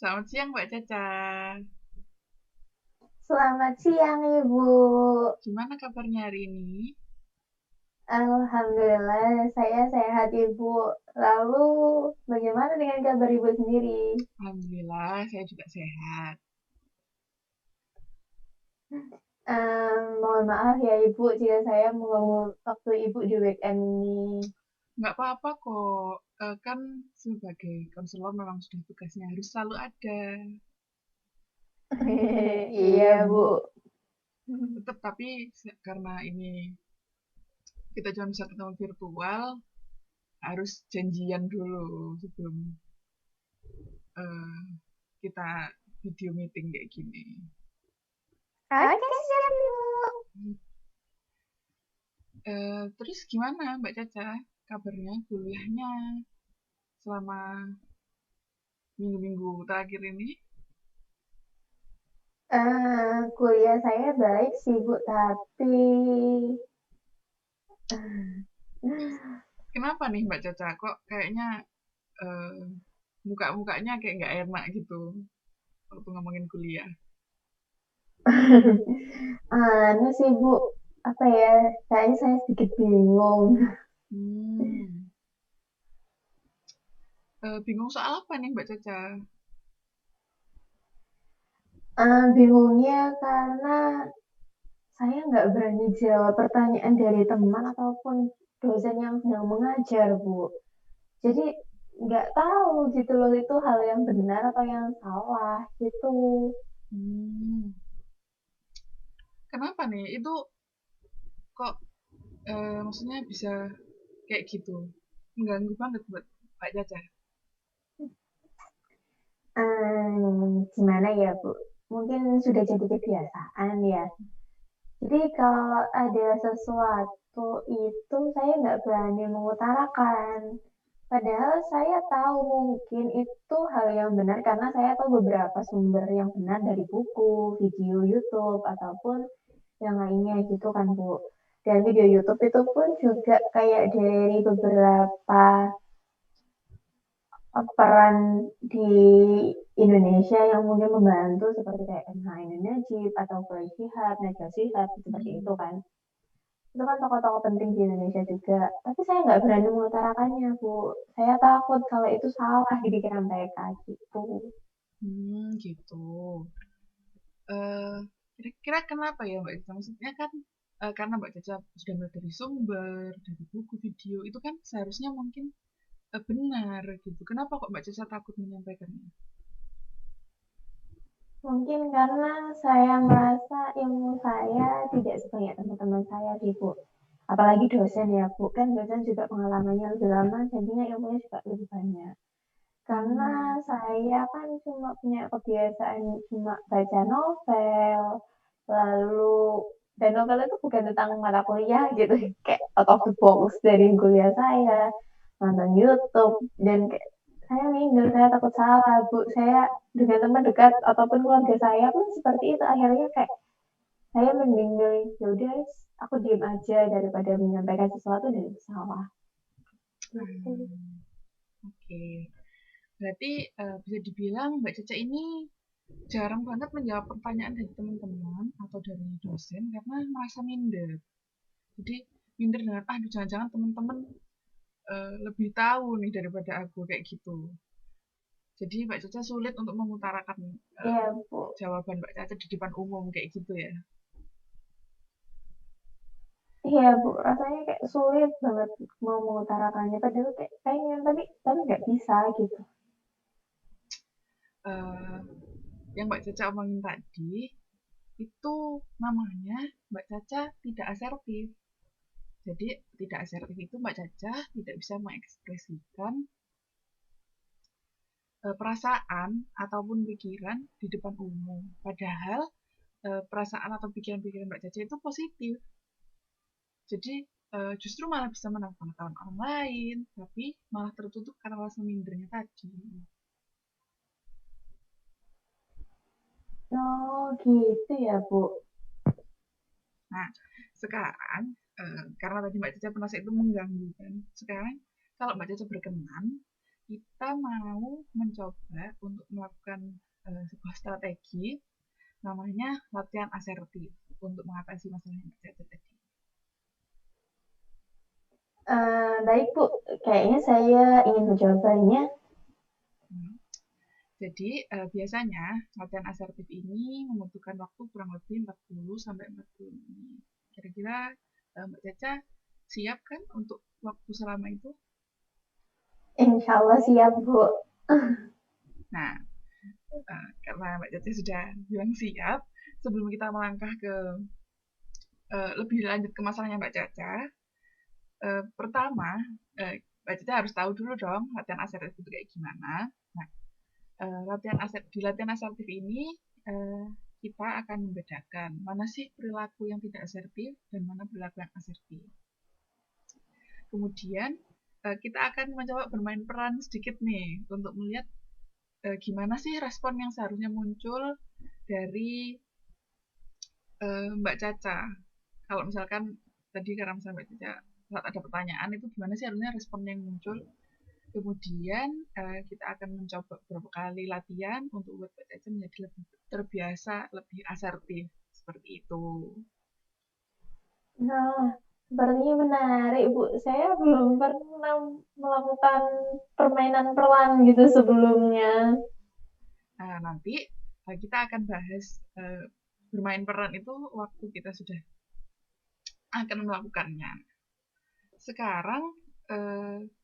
Selamat siang Mbak Caca. Selamat siang, Ibu. Gimana kabarnya hari ini? Alhamdulillah, saya sehat, Ibu. Lalu, bagaimana dengan kabar Ibu sendiri? Alhamdulillah, saya juga sehat. Mohon maaf ya, Ibu, jika saya mengganggu waktu Ibu di weekend ini. Nggak apa-apa kok. Kan sebagai konselor memang sudah tugasnya harus selalu ada. Iya, Bu. Tetap tapi karena ini kita cuma bisa ketemu virtual, harus janjian dulu sebelum eh, kita video meeting kayak gini. Oke, siap, Ibu. Terus gimana Mbak Caca? Kabarnya kuliahnya selama minggu-minggu terakhir ini? Kuliah saya baik sih, Bu, tapi Kenapa nih Mbak Caca? Kok kayaknya eh, muka-mukanya kayak nggak enak gitu waktu ngomongin kuliah? anu sih, Bu, apa ya, kayaknya saya sedikit bingung. Hmm, bingung soal apa nih Mbak Caca? Bingungnya karena saya nggak berani jawab pertanyaan dari teman ataupun dosen yang sedang mengajar, Bu. Jadi nggak tahu gitu loh itu hal yang benar atau yang salah gitu. Hmm, kenapa nih? Itu kok maksudnya bisa kayak gitu? Mengganggu banget buat Mbak Caca. Gimana ya, Bu? Mungkin sudah jadi kebiasaan ya. Jadi kalau ada sesuatu itu saya nggak berani mengutarakan. Padahal saya tahu mungkin itu hal yang benar karena saya tahu beberapa sumber yang benar dari buku, video YouTube, ataupun yang lainnya gitu kan Bu. Dan video YouTube itu pun juga kayak dari beberapa peran di Indonesia yang mungkin membantu seperti kayak MH Indonesia atau Boy Shihab, Najwa Shihab, seperti itu Hmm, kan. Itu kan tokoh-tokoh penting di Indonesia juga. Tapi saya nggak berani mengutarakannya, Bu. Saya takut kalau itu salah di pikiran mereka gitu. gitu. Eh, Kira-kira kenapa ya Mbak Caca? Maksudnya kan karena Mbak Caca sudah melihat dari sumber, dari buku, video, itu kan seharusnya mungkin benar gitu. Kenapa kok Mbak Caca takut menyampaikannya? Mungkin karena saya merasa ilmu saya tidak sebanyak teman-teman saya sih, Bu. Apalagi dosen ya, Bu. Kan dosen juga pengalamannya lebih lama, jadinya ilmunya juga lebih banyak. Karena Hmm, saya kan cuma punya kebiasaan cuma baca novel, lalu dan novel itu bukan tentang mata kuliah gitu, kayak out of the box dari kuliah saya, nonton YouTube, dan kayak saya minder, saya takut salah, Bu. Saya dengan teman dekat ataupun keluarga saya pun seperti itu, akhirnya kayak saya mending milih, ya udah, aku diem aja daripada menyampaikan sesuatu dan itu salah. Gitu. oke. Berarti bisa dibilang Mbak Caca ini jarang banget menjawab pertanyaan dari teman-teman atau dari dosen karena merasa minder. Jadi minder dengan, aduh jangan-jangan teman-teman lebih tahu nih daripada aku kayak gitu. Jadi Mbak Caca sulit untuk mengutarakan eh, Iya, Bu. jawaban Mbak Caca di depan umum kayak gitu ya. Iya Bu, rasanya kayak sulit banget mau mengutarakannya. Padahal kayak pengen, tapi nggak bisa gitu. Eh, yang Mbak Caca omongin tadi itu namanya Mbak Caca tidak asertif. Jadi tidak asertif itu Mbak Caca tidak bisa mengekspresikan perasaan ataupun pikiran di depan umum. Padahal perasaan atau pikiran-pikiran Mbak Caca itu positif. Jadi justru malah bisa menangkap pengetahuan orang lain, tapi malah tertutup karena rasa mindernya tadi. Oh gitu ya Bu. Nah, sekarang karena tadi Mbak Caca merasa itu mengganggu kan, sekarang kalau Mbak Caca berkenan, kita mau mencoba untuk melakukan sebuah strategi namanya latihan asertif untuk mengatasi masalah yang terjadi tadi. Baik Bu, kayaknya saya ingin mencobanya. Jadi biasanya latihan asertif ini membutuhkan waktu kurang lebih 40-40 menit. Kira-kira Mbak Caca siap kan untuk waktu selama itu? Insya Allah siap Bu. Nah, karena Mbak Caca sudah bilang siap, sebelum kita melangkah ke lebih lanjut ke masalahnya Mbak Caca, pertama Mbak Caca harus tahu dulu dong latihan asertif itu kayak gimana. Nah, di latihan asertif ini kita akan membedakan mana sih perilaku yang tidak asertif dan mana perilaku yang asertif. Kemudian kita akan mencoba bermain peran sedikit nih untuk melihat gimana sih respon yang seharusnya muncul dari Mbak Caca. Kalau misalkan tadi karena misalnya Mbak Caca saat ada pertanyaan itu gimana sih harusnya respon yang muncul. Kemudian kita akan mencoba beberapa kali latihan untuk buat Mbak Caca menjadi lebih terbiasa, lebih asertif seperti itu. Nah, sepertinya menarik Bu. Saya belum pernah melakukan permainan peran gitu sebelumnya. Nah, nanti kita akan bahas bermain peran itu waktu kita sudah akan melakukannya. Sekarang,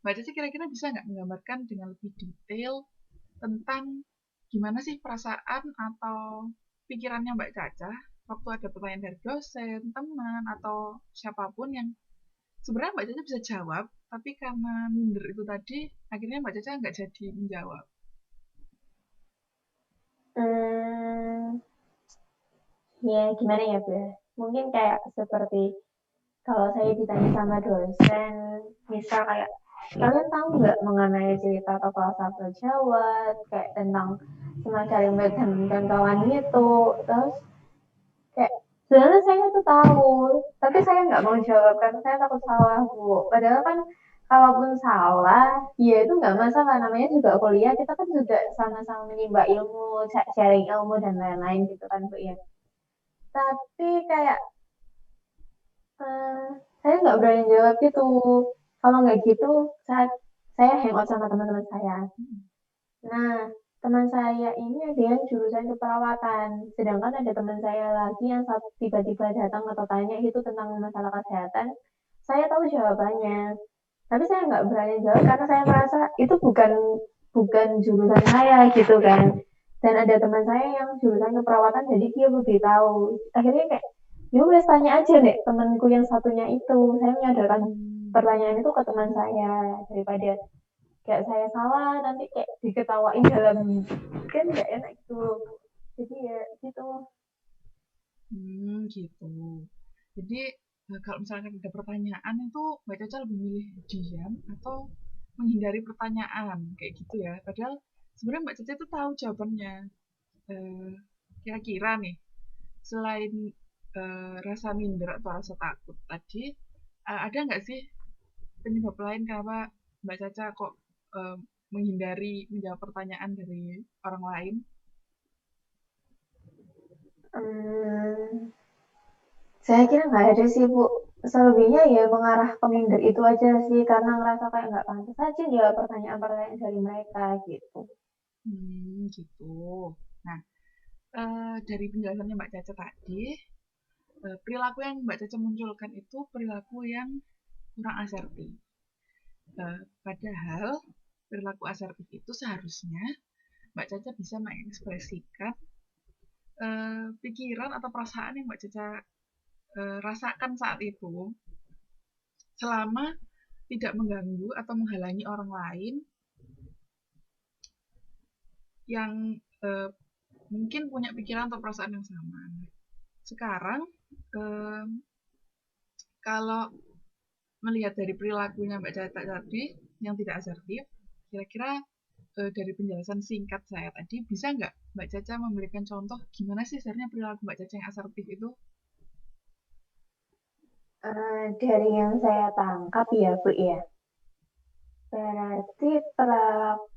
Mbak Caca kira-kira bisa nggak menggambarkan dengan lebih detail tentang gimana sih perasaan atau pikirannya Mbak Caca waktu ada pertanyaan dari dosen, teman, atau siapapun yang sebenarnya Mbak Caca bisa jawab, tapi karena minder itu tadi, akhirnya Mbak Caca nggak jadi menjawab. Hmm, ya gimana ya Bu ya? Mungkin kayak seperti kalau saya ditanya sama dosen, misal kayak kalian tahu nggak mengenai cerita tokoh Sastra Jawa, kayak tentang semacam Rimba dan kawan gitu, terus kayak sebenarnya saya tuh tahu, tapi saya nggak mau jawab karena saya takut salah Bu. Padahal kan kalaupun salah, ya itu nggak masalah. Namanya juga kuliah, kita kan juga sama-sama menimba ilmu, sharing ilmu dan lain-lain gitu kan Bu ya. Tapi kayak eh, saya nggak berani jawab gitu. Kalau nggak gitu, saat saya hangout sama teman-teman saya. Nah, teman saya ini ada yang jurusan keperawatan, sedangkan ada teman saya lagi yang tiba-tiba datang atau tanya itu tentang masalah kesehatan. Saya tahu jawabannya, tapi saya nggak berani jawab karena saya merasa itu bukan bukan jurusan saya gitu kan. Dan ada teman saya yang jurusan keperawatan, jadi dia lebih tahu. Akhirnya kayak, ya wes tanya aja deh temanku yang satunya itu. Saya menyodorkan pertanyaan itu ke teman saya daripada kayak saya salah nanti kayak diketawain dalam kan nggak enak gitu, jadi ya gitu. Gitu. Jadi kalau misalkan ada pertanyaan itu Mbak Caca lebih milih diam atau menghindari pertanyaan kayak gitu ya. Padahal sebenarnya Mbak Caca itu tahu jawabannya. Eh, Kira-kira nih selain rasa minder atau rasa takut tadi, ada nggak sih penyebab lain kenapa Mbak Caca kok eh, menghindari menjawab pertanyaan dari orang lain? hmm, saya kira nggak ada sih Bu, selebihnya ya mengarah ke minder itu aja sih karena ngerasa kayak nggak pantas aja jawab pertanyaan-pertanyaan dari mereka gitu. Gitu. Nah, dari penjelasannya Mbak Caca tadi, perilaku yang Mbak Caca munculkan itu perilaku yang kurang asertif. Padahal perilaku asertif itu seharusnya Mbak Caca bisa mengekspresikan pikiran atau perasaan yang Mbak Caca rasakan saat itu selama tidak mengganggu atau menghalangi orang lain yang mungkin punya pikiran atau perasaan yang sama. Sekarang kalau melihat dari perilakunya Mbak Caca tadi yang tidak asertif, kira-kira dari penjelasan singkat saya tadi, bisa nggak Mbak Caca memberikan contoh gimana sih sebenarnya perilaku Mbak Caca yang asertif itu? Dari yang saya tangkap ya Bu ya, Berarti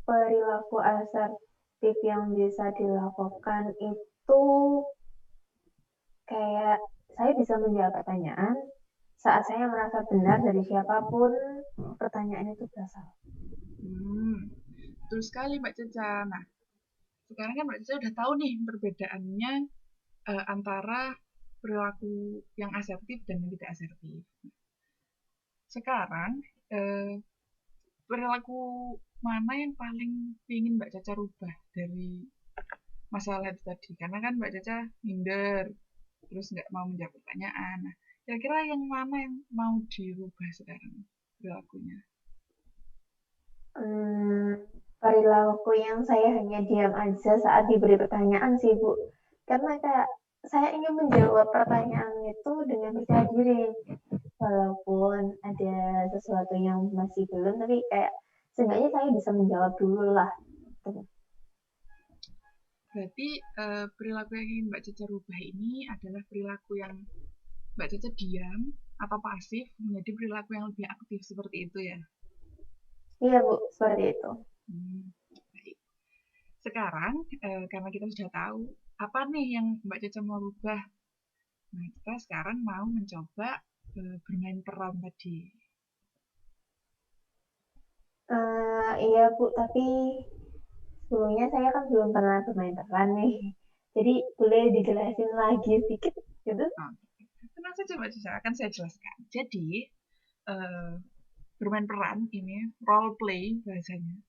perilaku asertif yang bisa dilakukan itu kayak saya bisa menjawab pertanyaan saat saya merasa benar dari siapapun pertanyaan itu berasal. Betul sekali Mbak Caca. Nah, sekarang kan Mbak Caca udah tahu nih perbedaannya antara perilaku yang asertif dan yang tidak asertif. Sekarang, perilaku mana yang paling ingin Mbak Caca rubah dari masalah itu tadi? Karena kan Mbak Caca minder, terus nggak mau menjawab pertanyaan. Nah, kira-kira yang mana yang mau dirubah sekarang perilakunya? Perilaku yang saya hanya diam aja saat diberi pertanyaan sih Bu. Karena kayak saya ingin menjawab pertanyaan itu dengan percaya diri. Walaupun ada sesuatu yang masih belum, tapi kayak seenggaknya saya bisa menjawab dulu lah. Berarti perilaku yang ingin Mbak Caca rubah ini adalah perilaku yang Mbak Caca diam atau pasif menjadi perilaku yang lebih aktif seperti itu ya? Iya Bu, seperti itu. Baik. Sekarang karena kita sudah tahu apa nih yang Mbak Caca mau rubah, nah kita sekarang mau mencoba bermain peran tadi. Iya Bu, tapi sebelumnya saya kan belum pernah bermain peran nih. Jadi boleh dijelasin lagi sedikit gitu? Oh, tenang saja Mbak Caca, akan saya jelaskan. Jadi bermain peran ini role play bahasanya.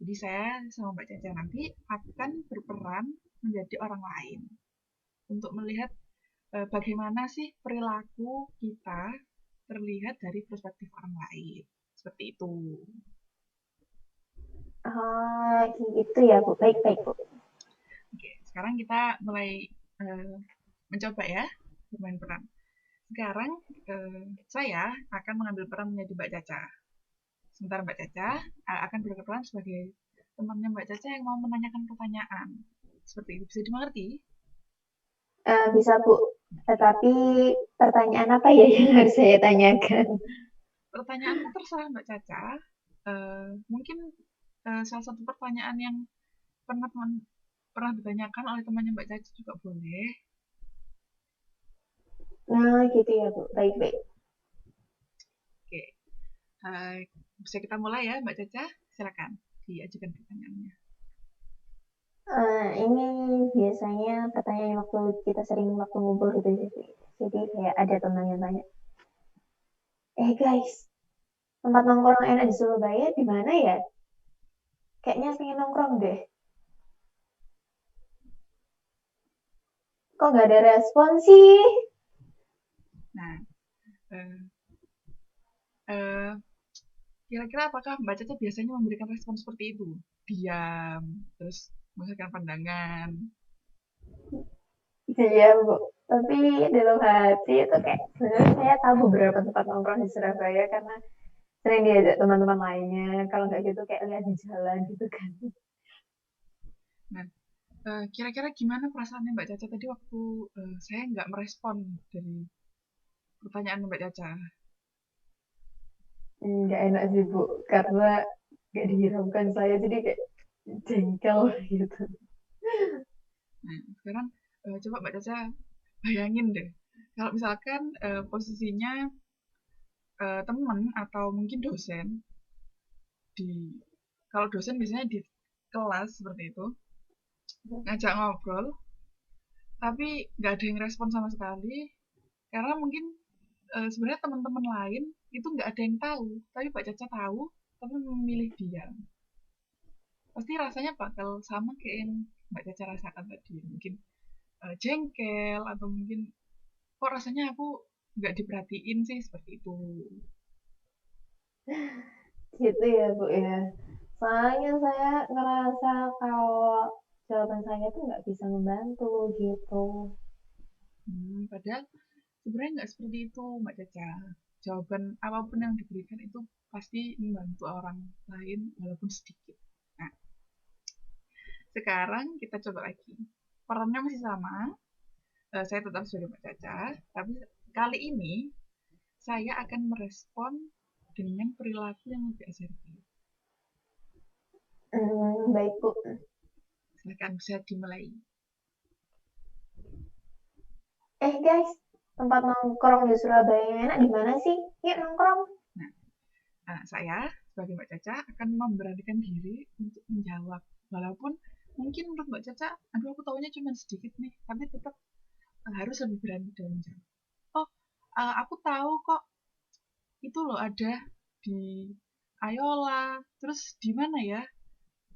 Jadi saya sama Mbak Caca nanti akan berperan menjadi orang lain untuk melihat bagaimana sih perilaku kita terlihat dari perspektif orang lain. Seperti itu. Oh, gitu ya Bu. Baik-baik Bu. Oke, sekarang kita mulai mencoba ya bermain peran. Sekarang saya akan mengambil peran menjadi Mbak Caca. Sementara Mbak Caca akan berperan sebagai temannya Mbak Caca yang mau menanyakan pertanyaan. Seperti itu, bisa dimengerti? Bisa Bu. Tetapi pertanyaan apa ya yang harus saya tanyakan? Pertanyaannya terserah Mbak Caca. Mungkin salah satu pertanyaan yang pernah ditanyakan oleh temannya Mbak Caca juga boleh. Nah, gitu ya Bu. Baik-baik. Oke, bisa kita mulai ya Mbak Caca? Silakan diajukan pertanyaannya. Ini biasanya pertanyaan waktu kita sering waktu ngobrol gitu sih. Jadi kayak ada teman yang tanya, guys, tempat nongkrong enak di Surabaya di mana ya? Kayaknya pengen nongkrong deh. Kok nggak ada respon sih? Nah, kira-kira apakah Mbak Caca biasanya memberikan respon seperti itu? Diam, terus menghasilkan pandangan. Iya Bu. Tapi dalam hati itu kayak sebenarnya saya tahu beberapa tempat nongkrong di Surabaya karena sering diajak teman-teman lainnya. Kalau nggak gitu kayak lihat di jalan gitu kan. Nah, kira-kira gimana perasaannya Mbak Caca tadi waktu saya nggak merespon dari pertanyaan Mbak Caca? Nggak enak sih Bu, karena nggak dihiraukan saya jadi kayak jengkel gitu. Nah, sekarang coba Mbak Caca bayangin deh, kalau misalkan posisinya teman atau mungkin dosen di kalau dosen biasanya di kelas seperti itu ngajak ngobrol tapi nggak ada yang respon sama sekali karena mungkin sebenarnya teman-teman lain itu nggak ada yang tahu tapi Mbak Caca tahu tapi memilih diam pasti rasanya bakal sama kayak yang Mbak Caca rasakan tadi mungkin jengkel atau mungkin kok rasanya aku nggak diperhatiin sih seperti itu. Gitu ya Bu ya. Soalnya saya ngerasa kalau jawaban saya tuh nggak bisa membantu gitu. Padahal sebenarnya nggak seperti itu Mbak Caca. Jawaban apapun yang diberikan itu pasti membantu orang lain walaupun sedikit. Nah, sekarang kita coba lagi. Perannya masih sama, saya tetap sebagai Mbak Caca, tapi kali ini saya akan merespon dengan perilaku yang lebih asertif. Baik, Bu. Silakan bisa dimulai. Guys, tempat nongkrong di Surabaya yang enak di mana sih? Yuk nongkrong. Nah, saya sebagai Mbak Caca akan memberanikan diri untuk menjawab. Walaupun mungkin menurut Mbak Caca, aduh aku tahunya cuma sedikit nih, tapi tetap harus lebih berani dalam menjawab. Oh, aku tahu kok itu loh ada di Ayola. Terus di mana ya?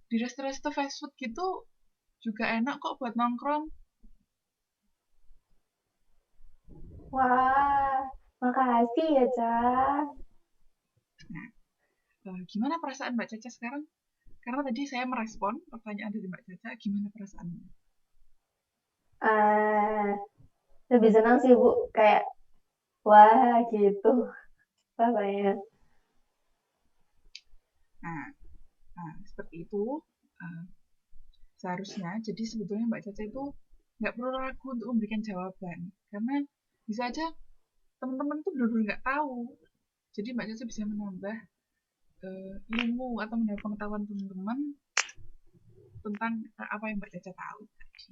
Di resto-resto fast food gitu juga enak kok buat nongkrong. Wah, makasih ya, Ca. Nah, gimana perasaan Mbak Caca sekarang? Karena tadi saya merespon pertanyaan dari Mbak Caca, gimana perasaannya? Uh, Lebih senang sih, Bu. Kayak, wah gitu rasanya. Nah, seperti itu. Uh, Seharusnya, jadi sebetulnya Mbak Caca itu nggak perlu ragu untuk memberikan jawaban. Karena bisa aja teman-teman tuh benar-benar nggak tahu. Jadi Mbak Caca bisa menambah ilmu atau menambah pengetahuan teman-teman tentang apa yang Mbak Caca tahu tadi.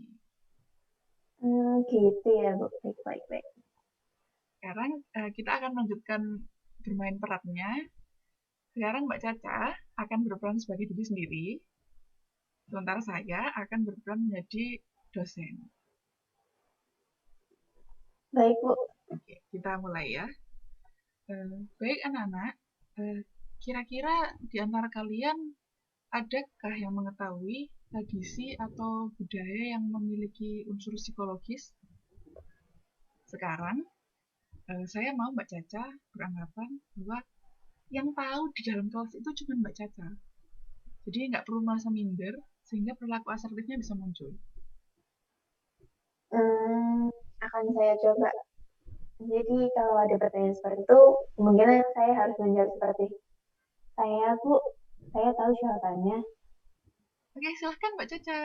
Gitu ya, Bu. Baik. Sekarang kita akan melanjutkan bermain perannya. Sekarang Mbak Caca akan berperan sebagai diri sendiri, sementara saya akan berperan menjadi dosen. Baik, Bu. Oke, kita mulai ya. Baik anak-anak, kira-kira di antara kalian adakah yang mengetahui tradisi atau budaya yang memiliki unsur psikologis? Sekarang, saya mau Mbak Caca beranggapan bahwa yang tahu di dalam kelas itu cuma Mbak Caca. Jadi nggak perlu merasa minder, sehingga perilaku asertifnya bisa muncul. Akan saya coba. Jadi kalau ada pertanyaan seperti itu, kemungkinan saya harus menjawab seperti, saya, Bu, saya tahu jawabannya. Oke, silahkan Mbak Caca.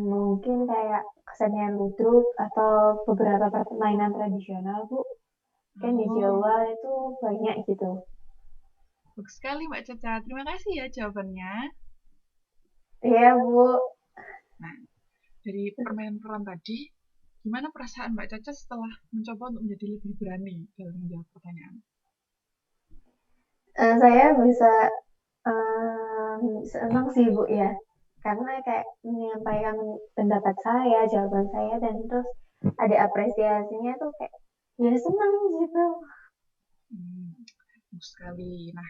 Mungkin kayak kesenian ludruk atau beberapa permainan tradisional, Bu. Kan di Oh, Jawa itu banyak gitu. bagus sekali Mbak Caca. Terima kasih ya jawabannya. Iya, Bu. Nah, dari permainan peran tadi, gimana perasaan Mbak Caca setelah mencoba untuk menjadi lebih berani dalam menjawab pertanyaan? Saya bisa senang sih, Bu, ya. Karena kayak menyampaikan pendapat saya, jawaban saya, dan terus ada apresiasinya tuh kayak, ya senang gitu. Bagus sekali. Nah,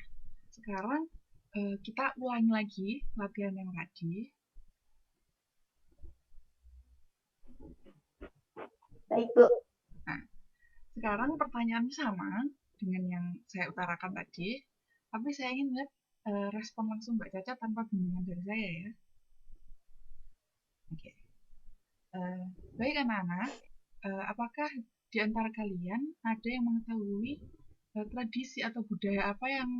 sekarang kita ulangi lagi latihan yang tadi. Baik, Bu. Nah, sekarang pertanyaan sama dengan yang saya utarakan tadi, tapi saya ingin lihat respon langsung Mbak Caca tanpa bimbingan dari saya ya. Oke. Baik anak-anak, apakah di antara kalian ada yang mengetahui tradisi atau budaya apa yang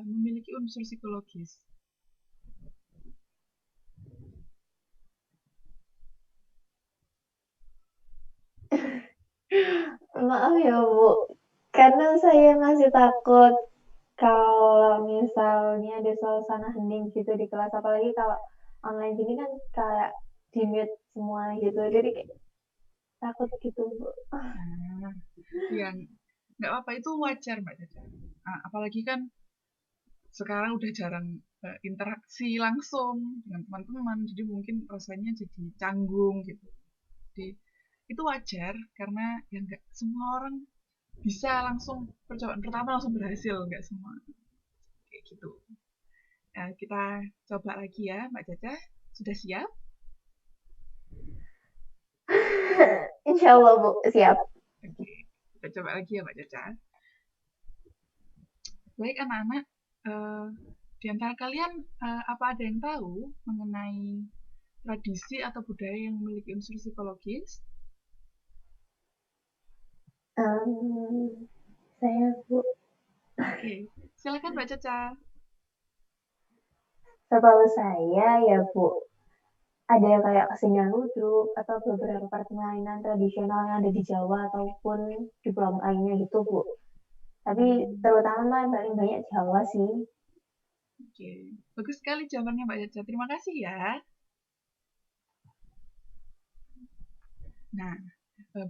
memiliki unsur psikologis? Maaf ya, Bu. Karena saya masih takut kalau misalnya ada suasana hening gitu di kelas, apalagi kalau online gini kan kayak di-mute semua gitu. Jadi kayak takut gitu, Bu. Nah, yang nggak apa-apa itu wajar Mbak Caca. Apalagi kan sekarang udah jarang interaksi langsung dengan teman-teman, jadi mungkin rasanya jadi canggung gitu. Jadi itu wajar karena ya nggak semua orang bisa langsung percobaan pertama langsung berhasil, nggak semua kayak gitu. Kita coba lagi ya Mbak Caca, sudah siap? Insya Allah, Bu. Siap. Oke, kita coba lagi ya Mbak Caca. Baik anak-anak, di antara kalian apa ada yang tahu mengenai tradisi atau budaya yang memiliki unsur psikologis? Saya, Bu. Oke, silakan Mbak Caca. Setahu saya ya, Bu, ada kayak kesenian ludruk atau beberapa permainan tradisional yang ada di Jawa ataupun di pulau lainnya gitu, Bu. Tapi terutama paling banyak Jawa sih. Oke, bagus sekali jawabannya Mbak Caca. Terima kasih ya. Nah,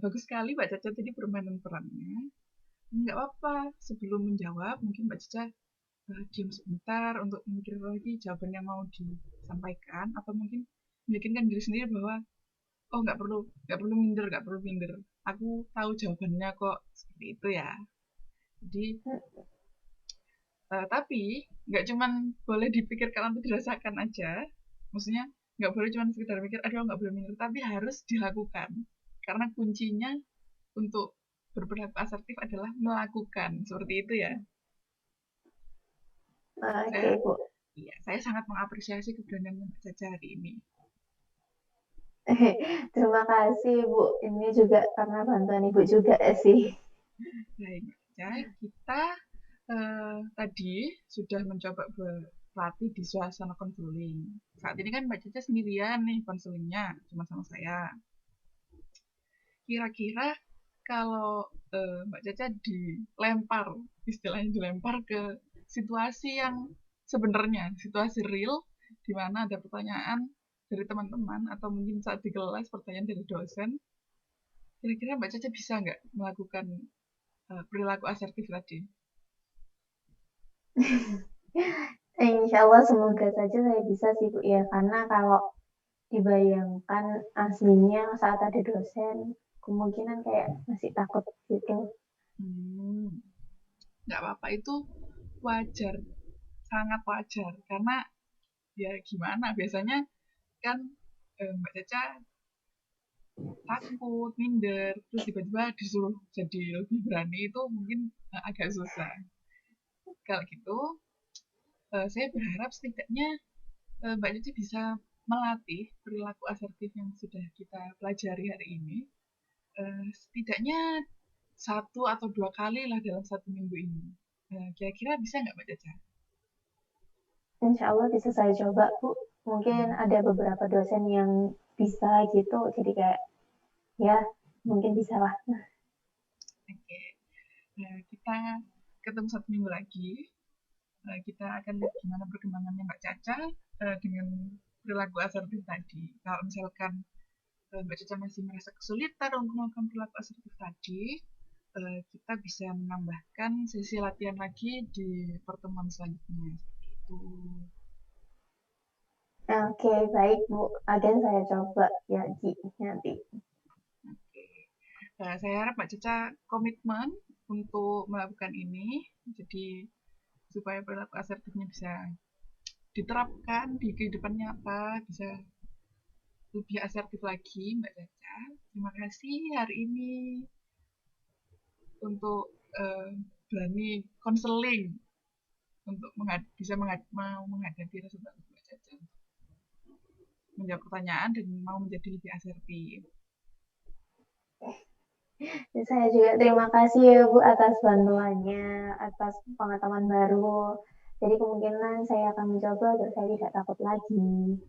bagus sekali Mbak Caca tadi permainan perannya. Nggak apa-apa, sebelum menjawab mungkin Mbak Caca diam sebentar untuk memikir lagi jawaban yang mau disampaikan, atau mungkin meyakinkan diri sendiri bahwa oh nggak perlu minder, aku tahu jawabannya kok, seperti itu ya. Jadi tapi nggak cuman boleh dipikirkan atau dirasakan aja, maksudnya nggak boleh cuman sekedar mikir aduh nggak boleh minder, tapi harus dilakukan, karena kuncinya untuk berperilaku asertif adalah melakukan, seperti itu ya. Oke, Saya Bu. Iya, saya sangat mengapresiasi keberanian Mbak Caca hari ini. Terima kasih, Bu. Ini juga karena bantuan Ibu juga sih. Baik, Mbak Caca, kita tadi sudah mencoba berlatih di suasana konseling. Saat ini kan Mbak Caca sendirian nih konselingnya, cuma sama saya. Kira-kira kalau Mbak Caca dilempar, istilahnya dilempar ke situasi yang sebenarnya, situasi real, di mana ada pertanyaan dari teman-teman, atau mungkin saat di kelas pertanyaan dari dosen, kira-kira Mbak Caca bisa nggak melakukan perilaku asertif tadi? Insya Allah semoga saja saya bisa sih, Bu. Ya, karena kalau dibayangkan aslinya saat ada dosen, kemungkinan kayak masih takut gitu. Nggak apa-apa, itu wajar, sangat wajar, karena ya gimana, biasanya kan Mbak Caca takut, minder, terus tiba-tiba disuruh jadi lebih berani, itu mungkin agak susah. Kalau gitu, saya berharap setidaknya Mbak Caca bisa melatih perilaku asertif yang sudah kita pelajari hari ini, setidaknya 1 atau 2 kali lah dalam 1 minggu ini. Kira-kira bisa nggak Mbak Caca? Insya Allah bisa saya coba, Bu. Mungkin ada beberapa dosen yang bisa gitu, jadi kayak ya mungkin bisa lah. Oke, kita ketemu 1 minggu lagi. Kita akan lihat gimana perkembangannya Mbak Caca dengan perilaku asertif tadi. Kalau misalkan Mbak Caca masih merasa kesulitan untuk melakukan perilaku asertif tadi, kita bisa menambahkan sesi latihan lagi di pertemuan selanjutnya. Seperti itu. Oke, baik, Bu. Akan saya coba ya, Ji, nanti. Oke. Saya harap Mbak Caca komitmen untuk melakukan ini, jadi supaya perilaku asertifnya bisa diterapkan di kehidupan nyata, bisa lebih asertif lagi Mbak Caca. Terima kasih hari ini untuk berani konseling, untuk bisa mau menghadapi rasa takut Mbak Caca, menjawab pertanyaan dan mau menjadi lebih asertif. Saya juga terima kasih ya, Bu, atas bantuannya, atas pengetahuan baru. Jadi kemungkinan saya akan mencoba agar saya tidak takut lagi.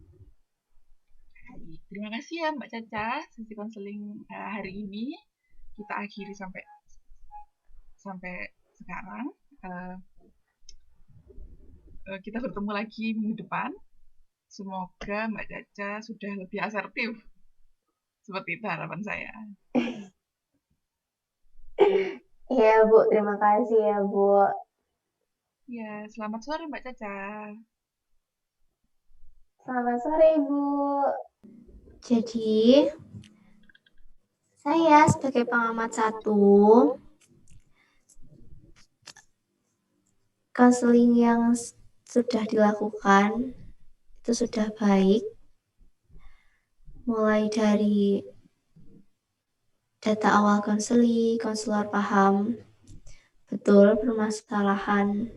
Terima kasih ya Mbak Caca, sesi konseling hari ini kita akhiri sampai sekarang. Kita bertemu lagi minggu depan. Semoga Mbak Caca sudah lebih asertif. Seperti itu harapan saya. Iya, Bu. Terima kasih ya, Bu. Ya, selamat sore Mbak Caca. Selamat sore, Bu. Jadi, saya sebagai pengamat 1, konseling yang sudah dilakukan itu sudah baik, mulai dari data awal konseling, konselor paham betul permasalahannya,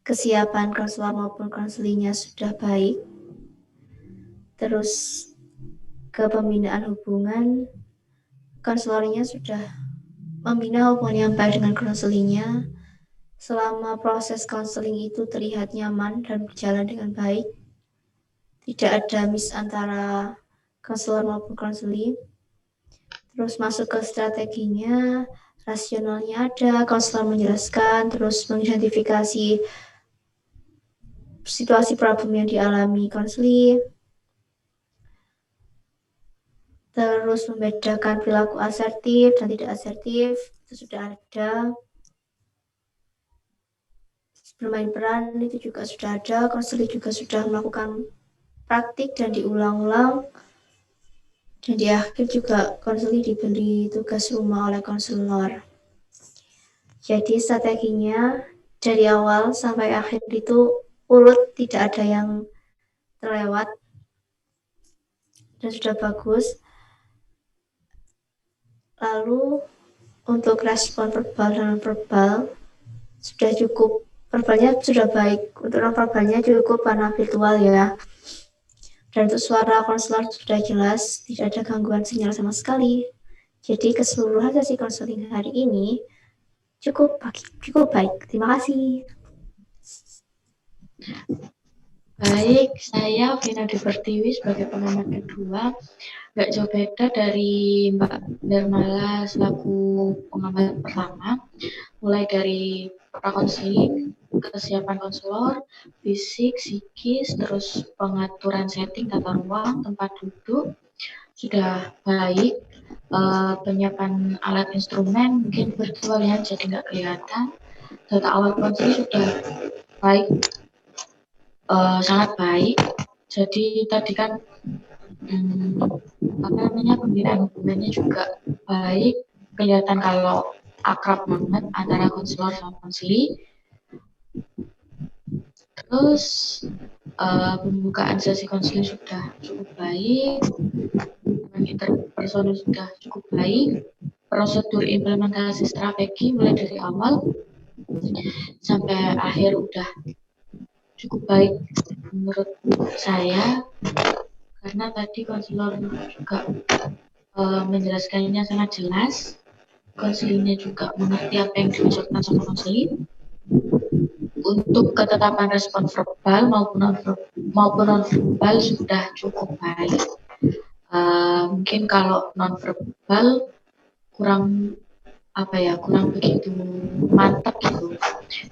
kesiapan konselor maupun konselingnya sudah baik, terus ke pembinaan hubungan, konselornya sudah membina hubungan yang baik dengan konselingnya. Selama proses konseling itu terlihat nyaman dan berjalan dengan baik, tidak ada miss antara konselor maupun konseling. Terus masuk ke strateginya, rasionalnya ada, konselor menjelaskan, terus mengidentifikasi situasi problem yang dialami konseling, terus membedakan perilaku asertif dan tidak asertif, itu sudah ada. Bermain peran itu juga sudah ada, konseling juga sudah melakukan praktik dan diulang-ulang. Dan di akhir juga konseling diberi tugas rumah oleh konselor. Jadi strateginya dari awal sampai akhir itu urut, tidak ada yang terlewat dan sudah bagus. Lalu untuk respon verbal dan non-verbal sudah cukup, verbalnya sudah baik, untuk non-verbalnya cukup karena virtual ya. Dan untuk suara konselor sudah jelas, tidak ada gangguan sinyal sama sekali. Jadi keseluruhan sesi konseling hari ini cukup baik. Terima kasih. Baik, saya Vina Pertiwi sebagai pengamat kedua. Nggak jauh beda dari Mbak Dermala selaku pengamat pertama, mulai dari prakonseling, kesiapan konselor, fisik, psikis, terus pengaturan setting tata ruang, tempat duduk, sudah baik. Penyiapan alat instrumen mungkin virtual ya, jadi nggak kelihatan. Data awal konseling sudah baik, sangat baik. Jadi tadi kan pembinaan hubungannya juga baik, kelihatan kalau akrab banget antara konselor sama konseli. Terus pembukaan sesi konseling sudah cukup baik, interpersonal sudah cukup baik, prosedur implementasi strategi mulai dari awal sampai akhir udah cukup baik menurut saya, karena tadi konselor juga menjelaskannya sangat jelas, konselingnya juga mengerti apa yang diucapkan sama konseling. Untuk ketetapan respon verbal maupun non-verbal sudah cukup baik. Mungkin kalau non-verbal kurang begitu mantap gitu.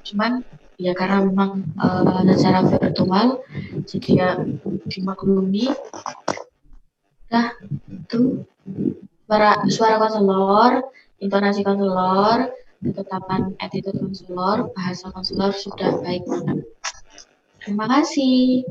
Cuman ya karena memang secara virtual, jadi ya dimaklumi. Nah, itu suara konselor, intonasi konselor, ketetapan attitude konselor, bahasa konselor sudah baik banget. Terima kasih.